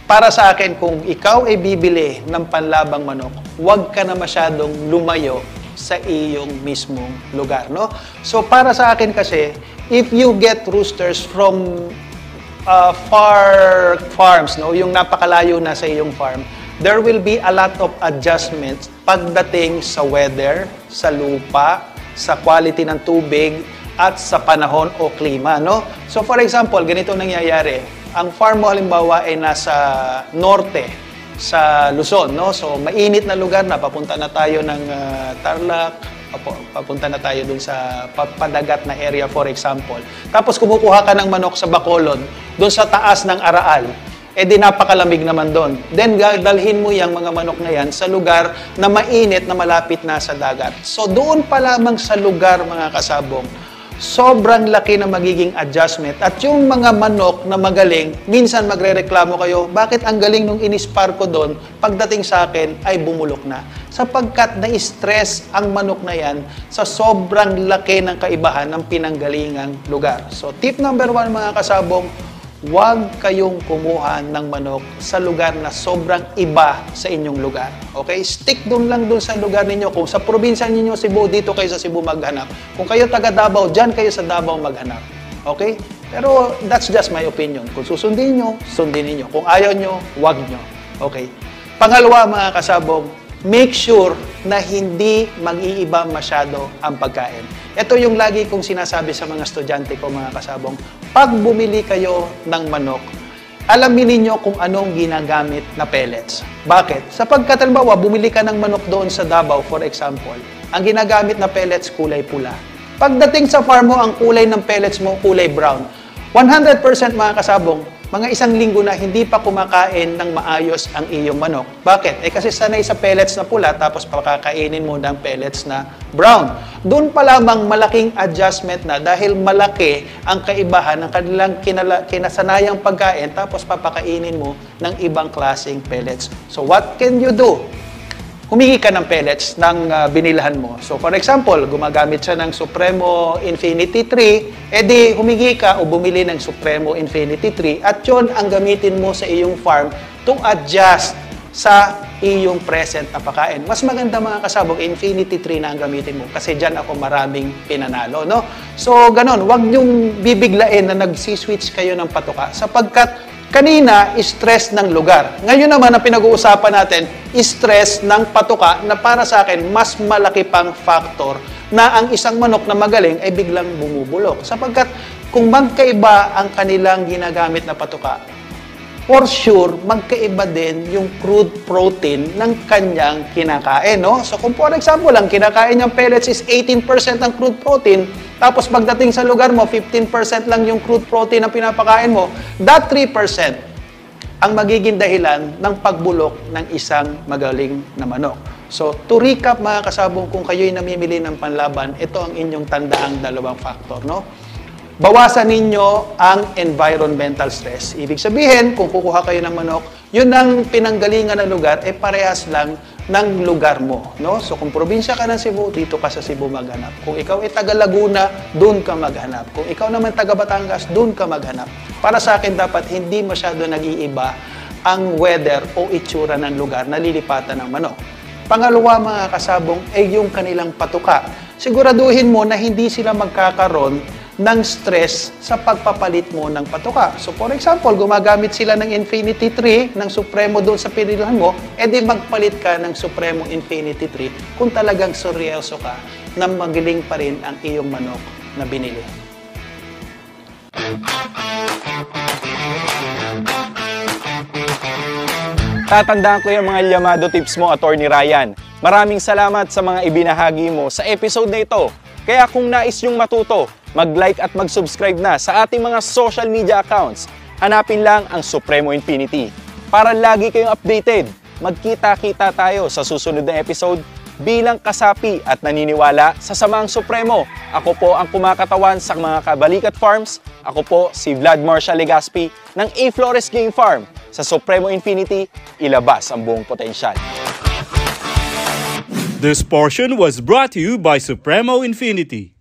para sa akin, kung ikaw ay bibili ng panlabang manok, huwag ka na masyadong lumayo sa iyong mismong lugar, no? So para sa akin kasi, if you get roosters from far farms, no, yung napakalayo na sa iyong farm, there will be a lot of adjustments pagdating sa weather, sa lupa, sa quality ng tubig, at sa panahon o klima, no? So for example, ganito nangyayari. Ang farm mo halimbawa ay nasa norte, sa Luzon, no? So mainit na lugar na, papunta na tayo ng Tarlac, papunta na tayo dun sa padagat na area, for example. Tapos kumukuha ka ng manok sa Bacolod, dun sa taas ng Araal, di napakalamig naman doon. Then dalhin mo yung mga manok na yan sa lugar na mainit na malapit na sa dagat. So doon pa lamang sa lugar, mga kasabong, sobrang laki na magiging adjustment. At yung mga manok na magaling, minsan magrereklamo kayo, bakit ang galing nung inispar ko doon, pagdating sa akin ay bumulok na. Sapagkat na-stress ang manok na yan sa sobrang laki ng kaibahan ng pinanggalingang lugar. So tip number 1, mga kasabong, huwag kayong kumuha ng manok sa lugar na sobrang iba sa inyong lugar. Okay? Stick doon lang doon sa lugar ninyo. Kung sa probinsya ninyo Cebu, dito kayo sa Cebu maghanap. Kung kayo taga Davao, dyan kayo sa Davao maghanap. Okay? Pero that's just my opinion. Kung susundin nyo, sundin ninyo. Kung ayaw nyo, huwag nyo. Okay? Pangalawa, mga kasabong, make sure na hindi mag-iiba masyado ang pagkain. Ito yung lagi kong sinasabi sa mga estudyante ko, mga kasabong. Pag bumili kayo ng manok, alamin ninyo kung anong ginagamit na pellets. Bakit? Sapagkat halimbawa, bumili ka ng manok doon sa Davao, for example, ang ginagamit na pellets kulay pula. Pagdating sa farm mo, ang kulay ng pellets mo kulay brown. 100% mga kasabong, mga isang linggo na hindi pa kumakain ng maayos ang iyong manok. Bakit? Kasi sanay sa pellets na pula, tapos pakakainin mo ng pellets na brown. Doon pa lamang malaking adjustment na dahil malaki ang kaibahan ng kanilang kinasanayang pagkain, tapos papakainin mo ng ibang klaseng pellets. So what can you do? Humingi ka ng pellets ng binilhan mo. So for example, gumagamit siya ng Supremo Infinity 3, edi humingi ka o bumili ng Supremo Infinity 3 at yun ang gamitin mo sa iyong farm to adjust sa iyong present na pagkain. Mas maganda, mga kasabog, Infinity 3 na ang gamitin mo kasi dyan ako maraming pinanalo, no? So ganon, wag niyong bibiglain na nagsiswitch kayo ng patuka sapagkat kanina, stress ng lugar. Ngayon naman, ang pinag-uusapan natin, stress ng patuka na para sa akin, mas malaki pang factor na ang isang manok na magaling ay biglang bumubulok. Sapagkat kung magkaiba ang kanilang ginagamit na patuka, for sure, magkaiba din yung crude protein ng kanyang kinakain, no? So kung for example, ang kinakain niyang pellets is 18% ang crude protein, tapos pagdating sa lugar mo, 15% lang yung crude protein ang pinapakain mo, that 3% ang magiging dahilan ng pagbulok ng isang magaling na manok. So, to recap, mga kasabong, kung kayo'y namimili ng panlaban, ito ang inyong tandaang dalawang factor, no? Bawasan ninyo ang environmental stress. Ibig sabihin, kung kukuha kayo ng manok, yun ang pinanggalingan ng lugar, parehas lang ng lugar mo, no? So kung probinsya ka ng Cebu, dito ka sa Cebu maghanap. Kung ikaw ay taga Laguna, doon ka maghanap. Kung ikaw naman taga Batangas, doon ka maghanap. Para sa akin, dapat hindi masyado nag-iiba ang weather o itsura ng lugar na lilipatan ng manok. Pangalawa, mga kasabong, ay yung kanilang patuka. Siguraduhin mo na hindi sila magkakaroon ng stress sa pagpapalit mo ng patuka. So for example, gumagamit sila ng Infinity 3, ng Supremo doon sa pinilihan mo, edi magpalit ka ng Supremo Infinity 3 kung talagang seryoso ka na magaling pa rin ang iyong manok na binili. Tatandaan ko yung mga Llamado tips mo, Attorney Ryan. Maraming salamat sa mga ibinahagi mo sa episode na ito. Kaya kung nais yung matuto, mag-like at mag-subscribe na sa ating mga social media accounts. Hanapin lang ang Supremo Infinity. Para lagi kayong updated, magkita-kita tayo sa susunod na episode bilang kasapi at naniniwala sa Samaang Supremo. Ako po ang kumakatawan sa mga Kabalikat Farms. Ako po si Vlad Marshall Legaspi ng A. Flores Game Farm. Sa Supremo Infinity, ilabas ang buong potensyal. This portion was brought to you by Supremo Infinity.